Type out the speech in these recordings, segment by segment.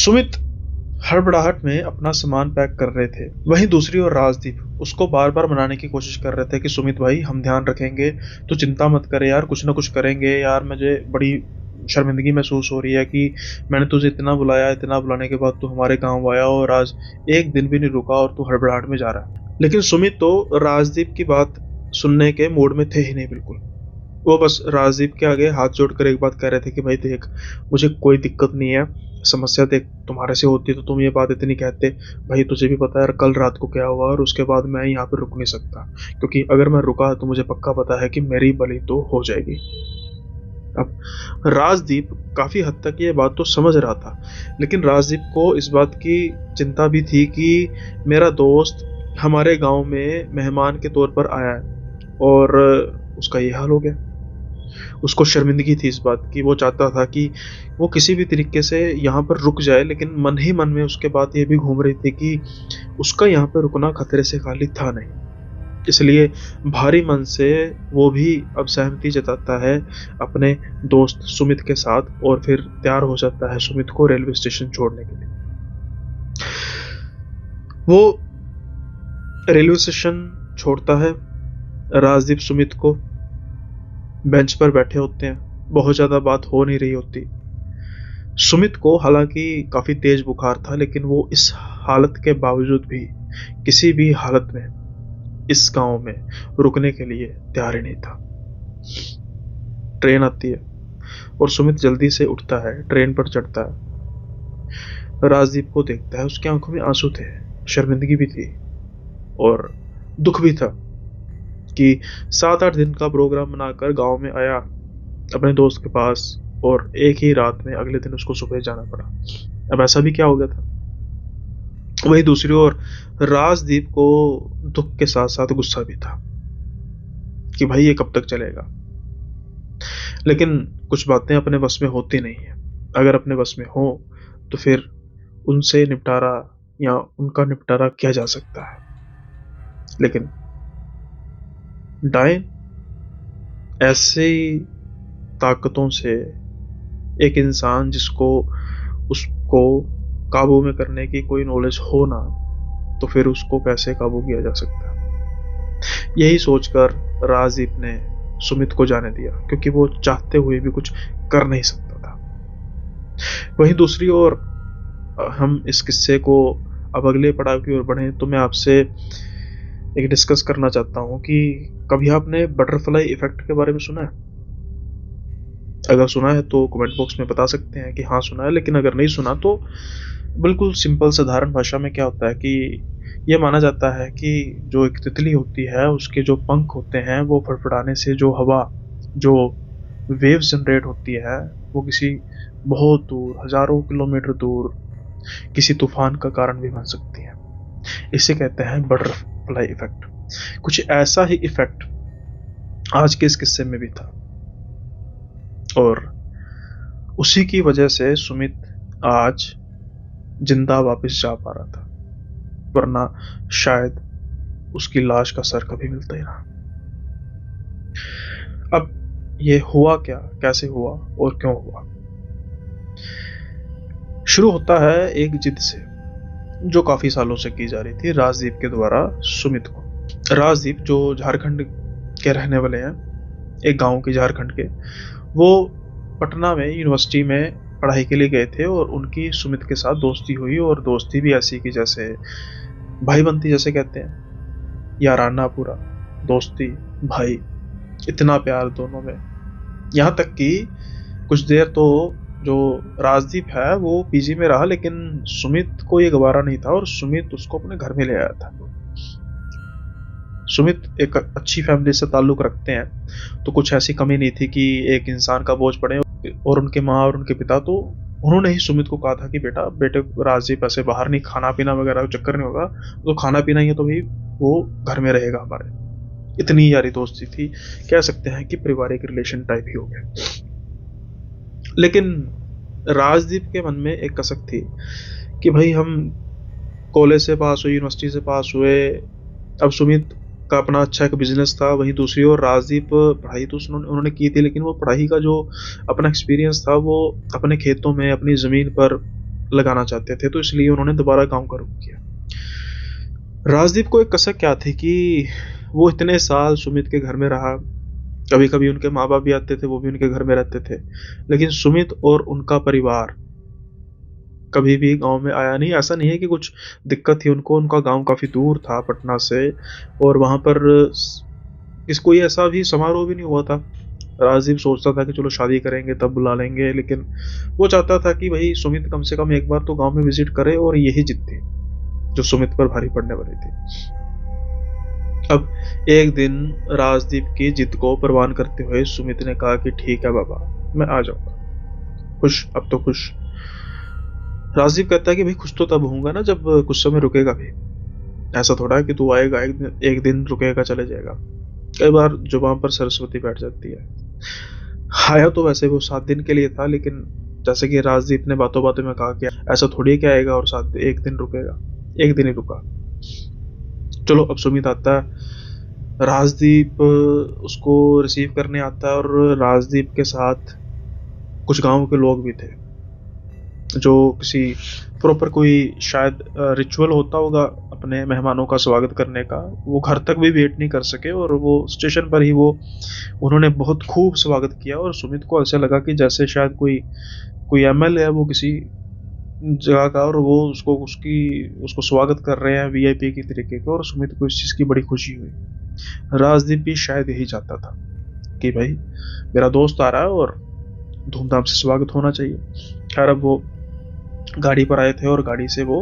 सुमित हड़बड़ाहट में अपना सामान पैक कर रहे थे। वहीं दूसरी ओर राजदीप उसको बार बार मनाने की कोशिश कर रहे थे कि सुमित भाई, हम ध्यान रखेंगे, तू चिंता मत करे यार, कुछ ना कुछ करेंगे यार। मुझे बड़ी शर्मिंदगी महसूस हो रही है कि मैंने तुझे इतना बुलाया, इतना बुलाने के बाद तू हमारे गांव आया और आज एक दिन भी नहीं रुका और तू हड़बड़ाहट में जा रहा है। लेकिन सुमित तो राजदीप की बात सुनने के मूड में थे ही नहीं बिल्कुल। वो बस राजदीप के आगे हाथ जोड़कर एक बात कह रहे थे कि भाई देख, मुझे कोई दिक्कत नहीं है, समस्या देख तुम्हारे से होती तो तुम ये बात इतनी कहते। भाई तुझे भी पता है यार कल रात को क्या हुआ, और उसके बाद मैं यहाँ पे रुक नहीं सकता, क्योंकि अगर मैं रुका तो मुझे पक्का पता है कि मेरी बलि तो हो जाएगी। अब राजदीप काफी हद तक ये बात तो समझ रहा था, लेकिन राजदीप को इस बात की चिंता भी थी कि मेरा दोस्त हमारे गांव में मेहमान के तौर पर आया है और उसका ये हाल हो गया। उसको शर्मिंदगी थी इस बात की। वो चाहता था कि वो किसी भी तरीके से यहाँ पर रुक जाए, लेकिन मन ही मन में उसके बात ये भी घूम रही थी कि उसका यहाँ पर रुकना खतरे से खाली था नहीं। इसलिए भारी मन से वो भी अब सहमति जताता है अपने दोस्त सुमित के साथ, और फिर तैयार हो जाता है सुमित को रेलवे स्टेशन छोड़ने के लिए। वो रेलवे स्टेशन छोड़ता है। राजदीप सुमित को बेंच पर बैठे होते हैं, बहुत ज्यादा बात हो नहीं रही होती। सुमित को हालांकि काफी तेज बुखार था, लेकिन वो इस हालत के बावजूद भी किसी भी हालत में इस गांव में रुकने के लिए तैयार ही नहीं था। ट्रेन आती है और सुमित जल्दी से उठता है, ट्रेन पर चढ़ता है। राजदीप को देखता है, उसकी आंखों में आंसू थे, शर्मिंदगी भी थी और दुख भी था कि 7-8 दिन का प्रोग्राम बनाकर गांव में आया अपने दोस्त के पास, और एक ही रात में अगले दिन उसको सुबह जाना पड़ा। अब ऐसा भी क्या हो गया था। वही दूसरी ओर राजदीप को दुख के साथ साथ गुस्सा भी था कि भाई ये कब तक चलेगा। लेकिन कुछ बातें अपने बस में होती नहीं है, अगर अपने बस में हो तो फिर उनसे निपटारा या उनका निपटारा किया जा सकता है। लेकिन डायन ऐसी ताकतों से एक इंसान जिसको उसको काबू में करने की कोई नॉलेज हो ना, तो फिर उसको कैसे काबू किया जा सकता है। यही सोचकर राजदीप ने सुमित को जाने दिया, क्योंकि वो चाहते हुए भी कुछ कर नहीं सकता था। वहीं दूसरी ओर हम इस किस्से को अब अगले पड़ाव की ओर बढ़े तो मैं आपसे एक डिस्कस करना चाहता हूं कि कभी आपने बटरफ्लाई इफेक्ट के बारे में सुना है? अगर सुना है तो कमेंट बॉक्स में बता सकते हैं कि हाँ सुना है, लेकिन अगर नहीं सुना तो बिल्कुल सिंपल साधारण भाषा में क्या होता है कि ये माना जाता है कि जो एक तितली होती है उसके जो पंख होते हैं वो फड़फड़ाने से जो हवा, जो वेव जनरेट होती है, वो किसी बहुत दूर, हजारों किलोमीटर दूर किसी तूफान का कारण भी बन सकती है। इसे कहते हैं बटरफ्लाई इफेक्ट। कुछ ऐसा ही इफेक्ट आज के इस किस्से में भी था, और उसी की वजह से सुमित आज जिंदा वापस जा पा रहा था, वरना शायद उसकी लाश का सर कभी मिलता ही ना। अब ये हुआ क्या, कैसे हुआ और क्यों हुआ? शुरू होता है एक जिद से जो काफी सालों से की जा रही थी राजदीप के द्वारा सुमित को। राजदीप जो झारखंड के रहने वाले हैं, एक गांव के झारखंड के, वो पटना में यूनिवर्सिटी में पढ़ाई के लिए गए थे और उनकी सुमित के साथ दोस्ती हुई, और दोस्ती भी ऐसी की जैसे भाई बनती, जैसे कहते हैं, याराना पूरा दोस्ती, भाई, इतना प्यार दोनों में। यहाँ तक कि कुछ देर तो जो राजदीप है वो पीजी में रहा, लेकिन सुमित को ये गवारा नहीं था और सुमित उसको अपने घर में ले आया था। सुमित एक अच्छी फैमिली से ताल्लुक रखते हैं, तो कुछ ऐसी कमी नहीं थी कि एक इंसान का बोझ पड़े, और उनके माँ और उनके पिता तो उन्होंने ही सुमित को कहा था कि बेटे राजदीप ऐसे बाहर नहीं, खाना पीना वगैरह चक्कर नहीं होगा, तो खाना पीना ही है तो भी वो घर में रहेगा हमारे। इतनी यारी दोस्ती थी, कह सकते हैं कि पारिवारिक रिलेशन टाइप ही हो गया। लेकिन राजदीप के मन में एक कसक थी कि भाई हम कॉलेज से पास हुए, यूनिवर्सिटी से पास हुए, अब सुमित का अपना अच्छा एक बिजनेस था। वहीं दूसरी ओर राजदीप पढ़ाई तो उन्होंने की थी, लेकिन वो पढ़ाई का जो अपना एक्सपीरियंस था वो अपने खेतों में, अपनी ज़मीन पर लगाना चाहते थे, तो इसलिए उन्होंने दोबारा गाँव का रुख किया। राजदीप को एक कसक क्या थी कि वो इतने साल सुमित के घर में रहा, कभी-कभी उनके माँ-बाप भी आते थे, वो भी उनके घर में रहते थे। लेकिन सुमित और उनका परिवार कभी भी गाँव में आया नहीं। ऐसा नहीं है कि कुछ दिक्कत थी उनको, उनका गाँव काफ़ी दूर था पटना से, और वहाँ पर कोई ऐसा भी समारोह भी नहीं हुआ था। राजदीप सोचता था कि चलो शादी करेंगे तब बुला लेंगे, लेकिन वो चाहता था कि भाई सुमित कम से कम एक बार तो गाँव में विज़िट करे, और यही जिद थी, जो सुमित पर भारी पड़ने वाली थी। अब एक दिन राजदीप की जिद को परवान करते हुए सुमित ने कहा कि ठीक है बाबा, मैं आ जाऊंगा। खुश, अब तो खुश। राजदीप कहता है कि भाई खुश तो तब होऊंगा ना जब कुछ समय रुकेगा भी। ऐसा थोड़ा है कि तू आएगा एक दिन रुकेगा चले जाएगा। कई बार जुबान पर सरस्वती बैठ जाती है। आया तो वैसे वो 7 दिन के लिए था, लेकिन जैसे कि राजदीप ने बातों बातों में कहा कि ऐसा थोड़ी क्या आएगा और 1 दिन रुकेगा। एक दिन ही रुका। चलो अब सुमित आता है। राजदीप उसको रिसीव करने आता है, और राजदीप के साथ कुछ गांव के लोग भी थे, जो किसी प्रॉपर कोई शायद रिचुअल होता होगा अपने मेहमानों का स्वागत करने का, वो घर तक भी वेट नहीं कर सके, और वो स्टेशन पर ही वो उन्होंने बहुत खूब स्वागत किया। और सुमित को ऐसा लगा कि जैसे शायद कोई कोई एमएल है वो किसी जगह का, और वो उसको स्वागत कर रहे हैं वीआईपी की तरीके के, और सुमित को इस चीज़ की बड़ी खुशी हुई। राजदीप भी शायद यही चाहता था कि भाई मेरा दोस्त आ रहा है और धूमधाम से स्वागत होना चाहिए। खैर अब वो गाड़ी पर आए थे, और गाड़ी से वो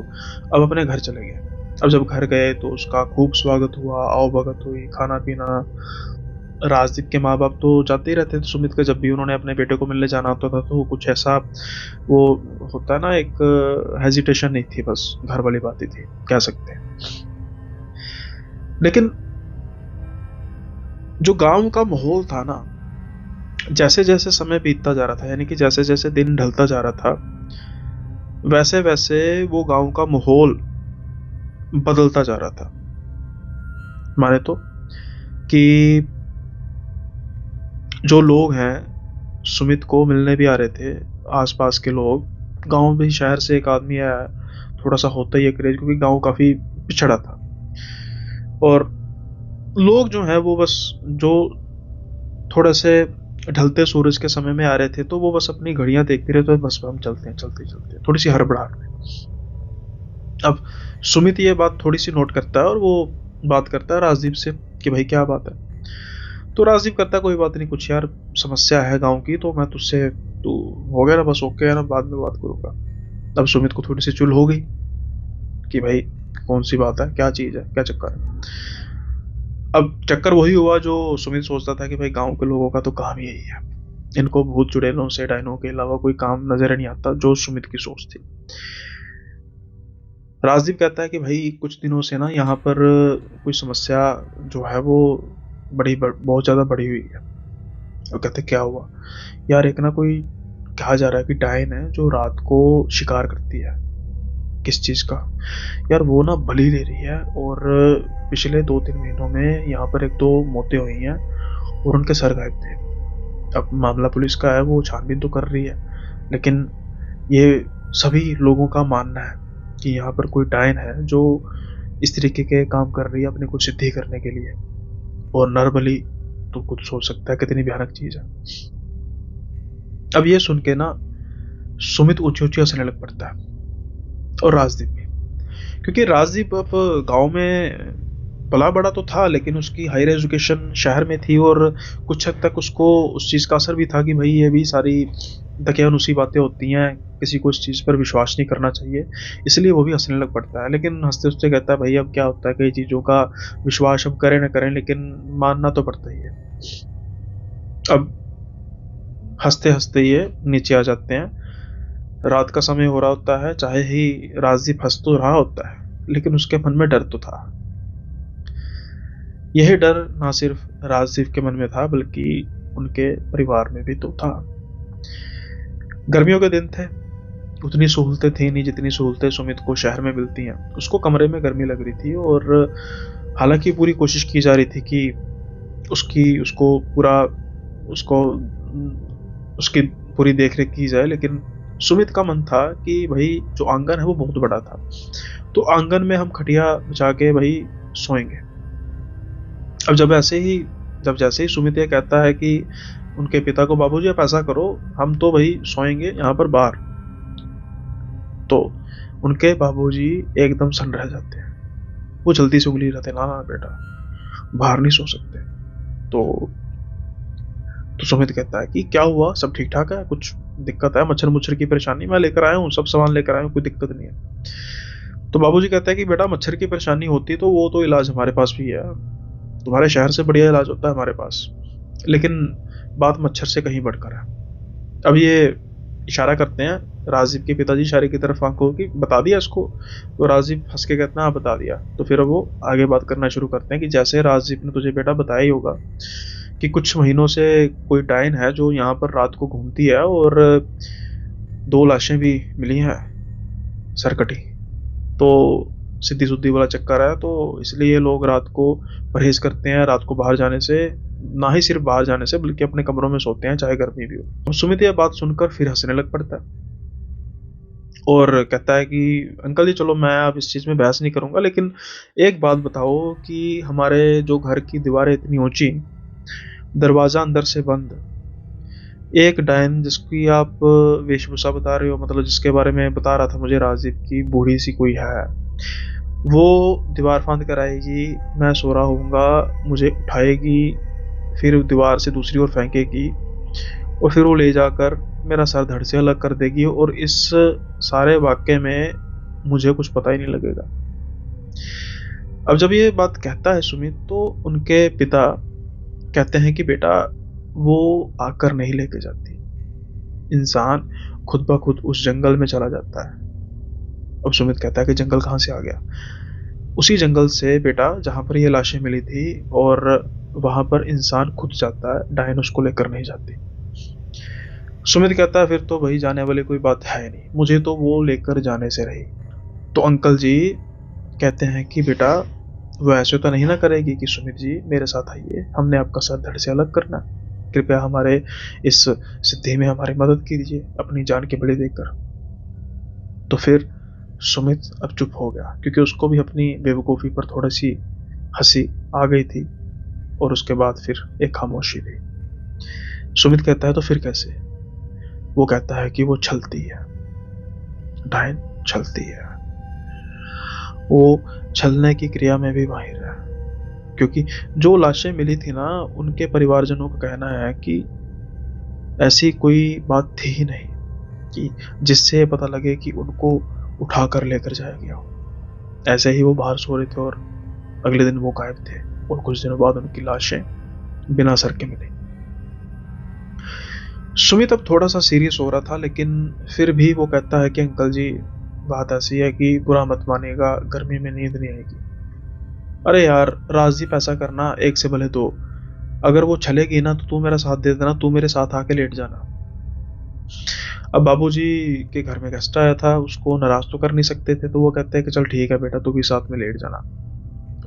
अब अपने घर चले गए। अब जब घर गए तो उसका खूब स्वागत हुआ, आओ भगत हुई, खाना पीना। राजदीप के माँ बाप तो जाते ही रहते थे सुमित के, जब भी उन्होंने अपने बेटे को मिलने जाना होता था तो कुछ ऐसा वो होता है ना, एक हेजिटेशन नहीं थी, बस घर वाली बात ही थी, कह सकते हैं। लेकिन जो गांव का माहौल था ना, जैसे जैसे समय बीतता जा रहा था, यानी कि जैसे जैसे दिन ढलता जा रहा था, वैसे वैसे वो गांव का माहौल बदलता जा रहा था। माने तो कि जो लोग हैं सुमित को मिलने भी आ रहे थे, आसपास के लोग, गांव में शहर से एक आदमी आया, थोड़ा सा होता ही है क्रेज, क्योंकि गांव काफी पिछड़ा था। और लोग जो हैं वो बस जो थोड़े से ढलते सूरज के समय में आ रहे थे, तो वो बस अपनी घड़ियां देखते रहे, तो बस हम चलते हैं चलते चलते, थोड़ी सी हड़बड़ाहट में। अब सुमित ये बात थोड़ी सी नोट करता है, और वो बात करता है राजदीप से कि भाई क्या बात है। तो राजदीप कहता है कोई बात नहीं, कुछ यार समस्या है गांव की, तो मैं तुझसे, तू हो गया ना, बस ओके है ना, बाद में बात करूंगा। अब सुमित को थोड़ी सी चुल हो गई कि भाई कौन सी बात है, क्या चीज है, क्या चक्कर है। अब चक्कर वही हुआ जो सुमित सोचता था कि भाई गांव के लोगों का तो काम यही है, इनको भूत चुड़ैलों से डायनों के अलावा कोई काम नजर नहीं आता, जो सुमित की सोच थी। राजदीप कहता है कि भाई कुछ दिनों से ना यहाँ पर कोई समस्या जो है वो बहुत ज़्यादा बढ़ी हुई है। और कहते क्या हुआ यार, एक ना कोई कहा जा रहा है कि डायन है जो रात को शिकार करती है। किस चीज़ का यार, वो ना बलि ले रही है, और पिछले 2-3 महीनों में यहाँ पर 1-2 मौतें हुई हैं, और उनके सर गायब थे। अब मामला पुलिस का है, वो छानबीन तो कर रही है, लेकिन ये सभी लोगों का मानना है कि यहाँ पर कोई डायन है जो इस तरीके के काम कर रही है अपने को सिद्धि करने के लिए। और नरबली तो कुछ सोच सकता है कितनी भयानक चीज है। अब ये सुन के ना सुमित ऊंची ऊंची हंसने लग पड़ता है, और राजदीप भी, क्योंकि राजदीप अब गांव में पला बड़ा तो था, लेकिन उसकी हायर एजुकेशन शहर में थी, और कुछ हद तक उसको उस चीज़ का असर भी था कि भाई ये भी सारी दकियानुसी बातें होती हैं, किसी को इस चीज़ पर विश्वास नहीं करना चाहिए। इसलिए वो भी हंसने लग पड़ता है, लेकिन हंसते हंसते कहता है भाई अब क्या होता है, कई चीज़ों का विश्वास हम करें न करें, लेकिन मानना तो पड़ता ही है। अब हंसते हंसते ये नीचे आ जाते हैं। रात का समय हो रहा होता है, चाहे ही राजदीप हंस तो रहा होता है, लेकिन उसके मन में डर तो था। यही डर ना सिर्फ राजदीप के मन में था, बल्कि उनके परिवार में भी तो था। गर्मियों के दिन थे, उतनी सहूलतें थी नहीं जितनी सहूलतें सुमित को शहर में मिलती हैं। उसको कमरे में गर्मी लग रही थी, और हालांकि पूरी कोशिश की जा रही थी कि उसको पूरा उसको उसकी पूरी देख रेख की जाए, लेकिन सुमित का मन था कि भाई जो आंगन है वो बहुत बड़ा था, तो आंगन में हम खटिया बिछा के भाई सोएंगे। अब जब जैसे ही सुमित ये कहता है कि उनके पिता को, बाबूजी आप ऐसा करो, हम तो भाई सोएंगे यहाँ पर बाहर, तो उनके बाबूजी एकदम सन्न रह जाते हैं। वो जल्दी से उंगली रहते, ना ना बेटा बाहर नहीं सो सकते। तो सुमित कहता है कि क्या हुआ, सब ठीक ठाक है, कुछ दिक्कत है, मच्छर मुच्छर की परेशानी? मैं लेकर आया हूँ, सब सामान लेकर आया हूँ, कोई दिक्कत नहीं है। तो बाबूजी कहता है कि बेटा मच्छर की परेशानी होती तो वो तो इलाज हमारे पास भी है, तुम्हारे शहर से बढ़िया इलाज होता है हमारे पास, लेकिन बात मच्छर से कहीं बढ़कर है। अब ये इशारा करते हैं, राजीव के पिताजी इशारे की तरफ आंखों की, बता दिया इसको? तो राजीव हंस के कहते हैं हाँ बता दिया। तो फिर वो आगे बात करना शुरू करते हैं कि जैसे राजीव ने तुझे बेटा बताया ही होगा कि कुछ महीनों से कोई डायन है जो यहाँ पर रात को घूमती है, और 2 लाशें भी मिली हैं सरकटी, तो सीधी सुद्धी वाला चक्कर है, तो इसलिए लोग रात को परहेज करते हैं, रात को बाहर जाने से, ना ही सिर्फ बाहर जाने से बल्कि अपने कमरों में सोते हैं चाहे गर्मी भी हो। सुमित यह बात सुनकर फिर हंसने लग पड़ता है और कहता है कि अंकल जी चलो मैं अब इस चीज़ में बहस नहीं करूंगा, लेकिन एक बात बताओ कि हमारे जो घर की दीवारें इतनी ऊंची, दरवाज़ा अंदर से बंद, एक डायन जिसकी आप वेशभूषा बता रहे हो, मतलब जिसके बारे में बता रहा था मुझे राजीव की, बूढ़ी सी कोई है, वो दीवार फांद कर आएगी, मैं सो रहा हूँगा, मुझे उठाएगी, फिर दीवार से दूसरी ओर फेंकेगी, और फिर वो ले जाकर मेरा सर धड़ से अलग कर देगी, और इस सारे वाक्य में मुझे कुछ पता ही नहीं लगेगा। अब जब ये बात कहता है सुमित, तो उनके पिता कहते हैं कि बेटा वो आकर नहीं लेके जाती, इंसान खुद ब खुद उस जंगल में चला जाता है। अब सुमित कहता है कि जंगल कहाँ से आ गया? उसी जंगल से बेटा जहाँ पर ये लाशें मिली थी, और वहां पर इंसान खुद जाता है, डायन उसको लेकर नहीं जाती। सुमित कहता है फिर तो वही जाने वाली कोई बात है नहीं, मुझे तो वो लेकर जाने से रही। तो अंकल जी कहते हैं कि बेटा वो ऐसे तो नहीं ना करेगी कि सुमित जी मेरे साथ आइए, हमने आपका सर धड़ से अलग करना, कृपया हमारे इस सिद्धि में हमारी मदद कीजिए अपनी जान की बलि देकर। तो फिर सुमित अब चुप हो गया, क्योंकि उसको भी अपनी बेवकूफ़ी पर थोड़ी सी हंसी आ गई थी, और उसके बाद फिर एक खामोशी थी। सुमित कहता है तो फिर कैसे? वो कहता है कि वो छलती है, डायन छलती है, वो छलने की क्रिया में भी माहिर है, क्योंकि जो लाशें मिली थी ना, उनके परिवारजनों का कहना है कि ऐसी कोई बात थी ही नहीं कि जिससे पता लगे कि उनको उठाकर लेकर जाया गया हो। ऐसे ही वो बाहर सो रहे थे और अगले दिन वो गायब थे, और कुछ दिनों बाद उनकी लाशें बिना सर के मिली। सुमित अब थोड़ा सा सीरियस हो रहा था, लेकिन फिर भी वो कहता है कि अंकल जी बात ऐसी है कि बुरा मत मानिएगा, गर्मी में नींद नहीं आएगी। अरे यार राजीव ऐसा करना, एक से भले दो, अगर वो चलेगी ना तो तू मेरा साथ दे देना, तू मेरे साथ आके लेट जाना। अब बाबूजी के घर में गेस्ट आया था, उसको नाराज तो कर नहीं सकते थे, तो वो कहते हैं कि चल ठीक है बेटा तू भी साथ में लेट जाना,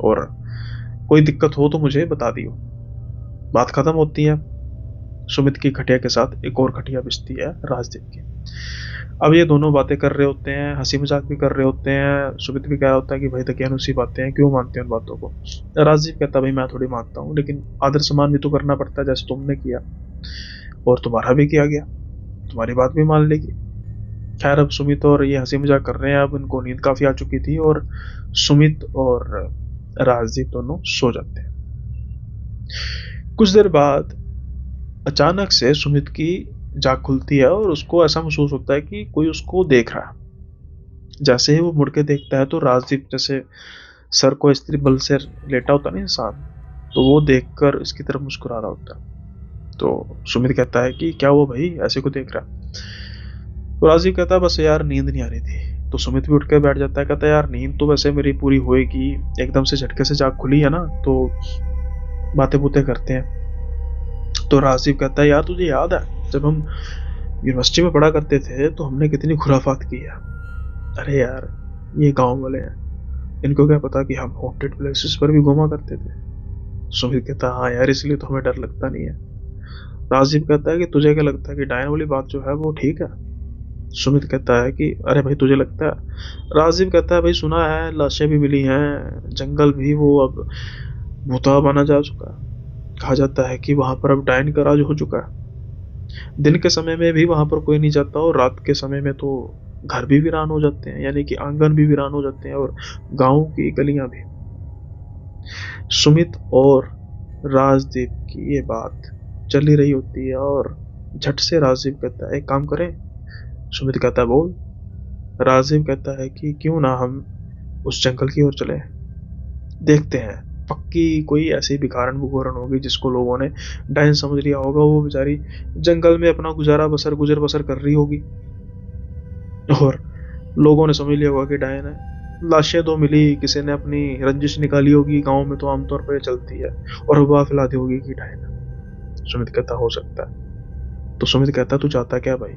और कोई दिक्कत हो तो मुझे बता दियो। बात खत्म होती है, सुमित की खटिया के साथ एक और खटिया बिछती है राजदीप की। अब ये दोनों बातें कर रहे होते हैं, हंसी मजाक भी कर रहे होते हैं। सुमित भी कह रहा होता है कि भाई दकियानुसी बातें हैं, क्यों मानते हैं उन बातों को? राजदीप कहता भाई मैं थोड़ी मानता हूँ, लेकिन आदर सम्मान भी तो करना पड़ता है, जैसे तुमने किया और तुम्हारा भी किया गया, तुम्हारी बात भी मान लेगी। खैर अब सुमित और ये हंसी मजाक कर रहे हैं, अब इनको नींद काफी आ चुकी थी, और सुमित और राजदीप दोनों सो जाते हैं। कुछ देर बाद अचानक से सुमित की जाग खुलती है, और उसको ऐसा महसूस होता है कि कोई उसको देख रहा है। जैसे ही वो मुड़ के देखता है तो राजदीप जैसे सर को स्त्री बल से लेटा होता ना इंसान, तो वो देखकर इसकी तरफ मुस्कुरा रहा होता है। तो सुमित कहता है कि क्या वो भाई ऐसे को देख रहा है? तो राजीव कहता है बस यार नींद नहीं आ रही थी। तो सुमित भी उठ के बैठ जाता है, कहता है यार नींद तो वैसे मेरी पूरी होएगी, एकदम से झटके से जाग खुली है ना, तो बातें बुतें करते हैं। तो राजीव कहता है यार तुझे याद है जब हम यूनिवर्सिटी में पढ़ा करते थे तो हमने कितनी खुराफात की है? अरे यार ये गांव वाले हैं, इनको क्या पता कि हम हॉन्टेड प्लेसेस पर भी घूमा करते थे। सुमित कहता हाँ यार इसलिए तो हमें डर लगता नहीं है। राजीव कहता है कि तुझे क्या लगता है कि डायन वाली बात जो है वो ठीक है? सुमित कहता है कि अरे भाई तुझे लगता है? राजीव कहता है भाई सुना है लाशें भी मिली हैं, जंगल भी वो अब भूतवा बना जा चुका है। कहा जाता है कि वहां पर अब डायन का राज हो चुका है। दिन के समय में भी वहां पर कोई नहीं जाता और रात के समय में तो घर भी वीरान हो जाते हैं, यानी कि आंगन भी वीरान हो जाते हैं और गांव की गलियां भी। सुमित और राजदीप की ये बात चली रही होती है और झट से राजीव कहता है एक काम करें। सुमित कहता है बोल। राजीव कहता है कि क्यों ना हम उस जंगल की ओर चले, देखते हैं, पक्की कोई ऐसी भिखारन भुखारन होगी जिसको लोगों ने डायन समझ लिया होगा, वो बेचारी जंगल में अपना गुजर बसर कर रही होगी और लोगों ने समझ लिया होगा कि डायन है। लाशें तो मिली, किसी ने अपनी रंजिश निकाली होगी, गांव में तो आमतौर पर चलती है, और अफवाह फैला दी होगी कि डायन है। सुमित कहता हो सकता है। तो सुमित कहता तू चाहता क्या भाई?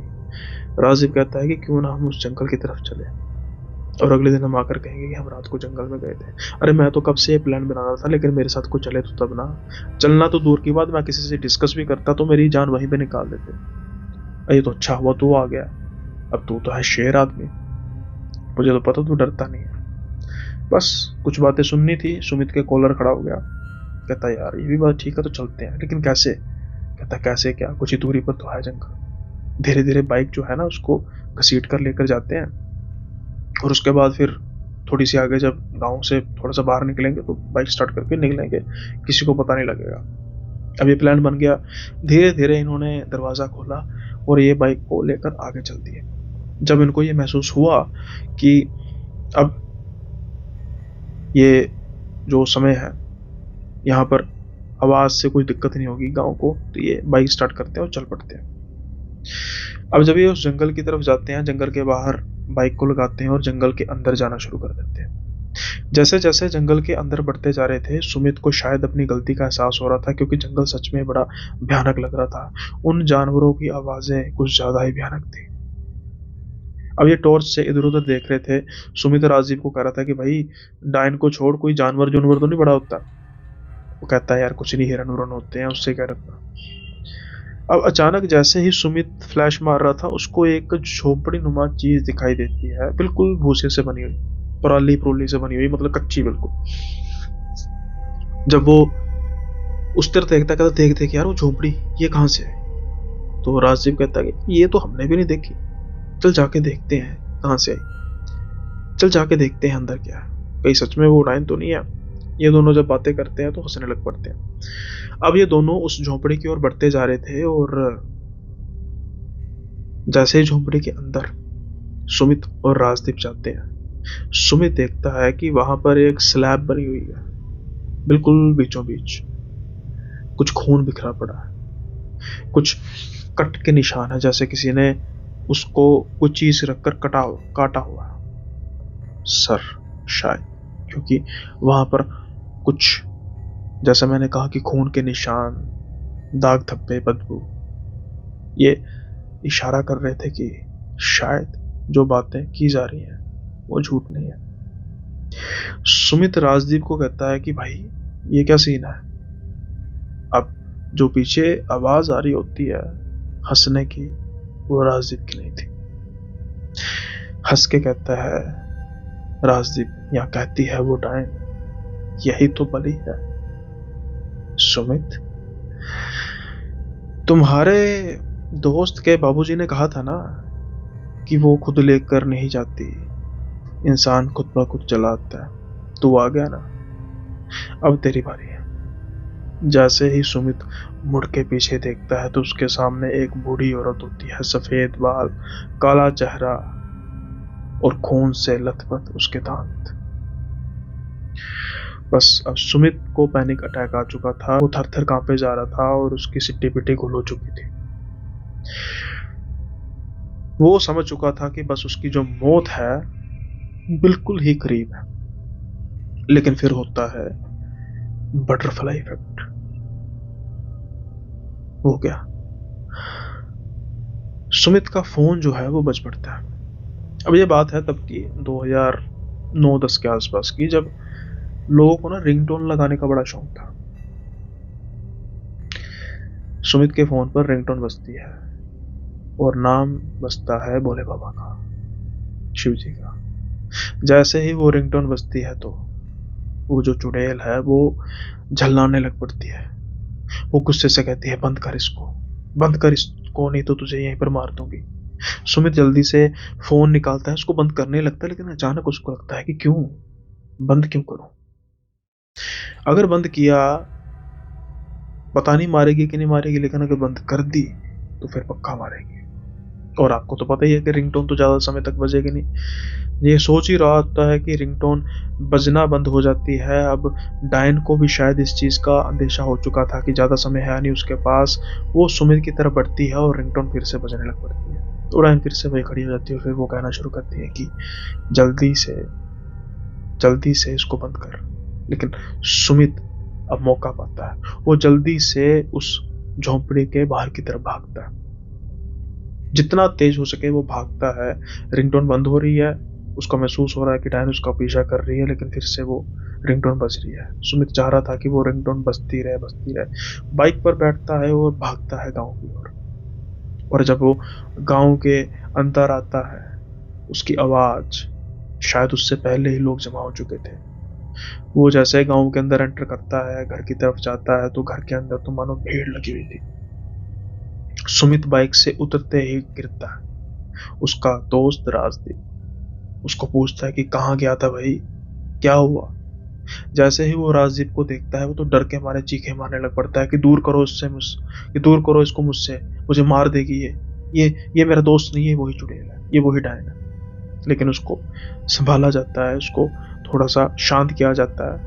राजीव कहता है कि क्यों ना हम उस जंगल की तरफ चले और अगले दिन हम आकर कहेंगे कि हम रात को जंगल में गए थे। अरे मैं तो कब से प्लान बना रहा था, लेकिन मेरे साथ कोई चले तो तब ना। चलना तो दूर की बात, मैं किसी से डिस्कस भी करता तो मेरी जान वहीं पे निकाल देते। ये तो अच्छा हुआ तू आ गया। अब तू तो है शेर आदमी, मुझे तो पता तू डरता नहीं है। बस कुछ बातें सुननी थी। सुमित के कॉलर खड़ा हो गया। कहता यार ये भी बात ठीक है, तो चलते हैं, लेकिन कैसे? कहता कैसे क्या, कुछ ही दूरी पर तो है जंगल। धीरे धीरे बाइक जो है ना उसको घसीट कर लेकर जाते हैं और उसके बाद फिर थोड़ी सी आगे जब गांव से थोड़ा सा बाहर निकलेंगे तो बाइक स्टार्ट करके निकलेंगे, किसी को पता नहीं लगेगा। अब ये प्लान बन गया। धीरे धीरे इन्होंने दरवाज़ा खोला और ये बाइक को लेकर आगे चल दिए। जब इनको ये महसूस हुआ कि अब ये जो समय है यहाँ पर आवाज़ से कोई दिक्कत नहीं होगी गांव को, तो ये बाइक स्टार्ट करते हैं और चल पड़ते हैं। अब जब ये उस जंगल की तरफ जाते हैं, जंगल के बाहर बाइक को लगाते हैं और जंगल के अंदर जाना शुरू कर देते हैं। जैसे जैसे जंगल के अंदर बढ़ते जा रहे थे, सुमित को शायद अपनी गलती का एहसास हो रहा था, क्योंकि जंगल सच में बड़ा भयानक लग रहा था। उन जानवरों की आवाजें कुछ ज्यादा ही भयानक थी। अब ये टॉर्च से इधर उधर देख रहे थे। सुमित राजीव को कह रहा था कि भाई डायन को छोड़, कोई जानवर जानवर तो नहीं बड़ा होता? वो कहता है यार कुछ नहीं, हिरन उरन होते हैं, उससे क्या डरना। अब अचानक जैसे ही सुमित फ्लैश मार रहा था, उसको एक झोपड़ी नुमा चीज दिखाई देती है, बिल्कुल भूसे से बनी हुई, पराली प्रोली से बनी हुई, मतलब कच्ची बिल्कुल। जब वो उस तरफ देखता, कहता देख देख यार वो झोपड़ी, ये कहाँ से है? तो राजीव कहता है कि ये तो हमने भी नहीं देखी, चल जाके देखते हैं कहाँ से आई, चल जाके देखते हैं अंदर क्या है, कहीं सच में वो डायन तो नहीं है। ये दोनों जब बातें करते हैं तो हंसने लग पड़ते हैं। अब ये दोनों उस झोपड़ी की ओर बढ़ते जा रहे थे और जैसे ही झोपड़ी के अंदर सुमित और राजदीप जाते हैं, सुमित देखता है कि वहां पर एक स्लैब बनी हुई है, बिल्कुल बीचों बीच। कुछ खून बिखरा पड़ा है, कुछ कट के निशान है, जैसे किसी ने उसको कुछ चीज रखकर काटा हुआ है। सर शायद, क्योंकि वहां पर कुछ, जैसा मैंने कहा कि खून के निशान, दाग धब्बे, बदबू, ये इशारा कर रहे थे कि शायद जो बातें की जा रही हैं वो झूठ नहीं है। सुमित राजदीप को कहता है कि भाई ये क्या सीन है? अब जो पीछे आवाज आ रही होती है हंसने की, वो राजदीप की नहीं थी। हंस के कहता है राजदीप, या कहती है वो डायन, यही तो बलि है। सुमित, तुम्हारे दोस्त के बाबूजी ने कहा था ना कि वो खुद लेकर नहीं जाती, इंसान खुद ब खुद चला आता है। तू आ गया ना, अब तेरी बारी है। जैसे ही सुमित मुड़ के पीछे देखता है तो उसके सामने एक बूढ़ी औरत होती है, सफेद बाल, काला चेहरा और खून से लथपथ उसके दांत। बस अब सुमित को पैनिक अटैक आ चुका था, वो थर थर कांपे जा रहा था और उसकी सिट्टी पिट्टी घुल हो चुकी थी। वो समझ चुका था कि बस उसकी जो मौत है बिल्कुल ही करीब है। लेकिन फिर होता है बटरफ्लाई इफेक्ट। वो क्या, सुमित का फोन जो है वो बज पड़ता है। अब ये बात है तब की 2009-10 के आसपास की, जब लोगों को ना रिंगटोन लगाने का बड़ा शौक था। सुमित के फोन पर रिंगटोन बजती है और नाम बजता है भोले बाबा का, शिव जी का। जैसे ही वो रिंगटोन बजती है तो वो जो चुड़ैल है वो झल्लाने लग पड़ती है। वो गुस्से से कहती है, बंद कर इसको, बंद कर इसको, नहीं तो तुझे यहीं पर मार दूंगी। सुमित जल्दी से फोन निकालता है, उसको बंद करने लगता है, लेकिन अचानक उसको लगता है कि क्यों बंद क्यों करूं। अगर बंद किया, पता नहीं मारेगी कि नहीं मारेगी, लेकिन अगर बंद कर दी तो फिर पक्का मारेगी। और आपको तो पता ही है कि रिंगटोन तो ज्यादा समय तक बजेगी नहीं। ये सोच ही रहा होता है कि रिंगटोन बजना बंद हो जाती है। अब डायन को भी शायद इस चीज का अंदेशा हो चुका था कि ज्यादा समय है नहीं उसके पास। वो सुमित की तरफ बढ़ती है और रिंगटोन फिर से बजने लग पड़ती है। तो डायन फिर से वही खड़ी हो जाती है और फिर वो कहना शुरू करती है कि जल्दी से इसको बंद कर। लेकिन सुमित अब मौका पाता है, वो जल्दी से उस झोंपड़ी के बाहर की तरफ भागता है। जितना तेज हो सके वो भागता है। रिंगटोन बंद हो रही है, उसको महसूस हो रहा है कि डायन उसका पीछा कर रही है, लेकिन फिर से वो रिंगटोन बज रही है। सुमित चाह रहा था कि वो रिंगटोन बजती रहे। बाइक पर बैठता है और भागता है गांव की ओर। और जब वो गांव के अंदर आता है, उसकी आवाज, शायद उससे पहले ही लोग जमा हो चुके थे। वो जैसे गांव के अंदर एंटर करता है, घर की तरफ जाता है, तो घर के अंदर तो मानो भीड़ लगी हुई थी। सुमित बाइक से उतरते ही गिरता है। उसका दोस्त राजदीप उसको पूछता है कि कहाँ गया था भाई, क्या हुआ। जैसे ही वो राजदीप को देखता है, वो तो डर के मारे चीखें मारने लग पड़ता है कि दूर करो कि दूर करो इसको मुझसे, मुझे मार देगी ये मेरा दोस्त नहीं है, वही चुड़ैल है, ये वही डायन है। लेकिन उसको संभाला जाता है, उसको थोड़ा सा शांत किया जाता है।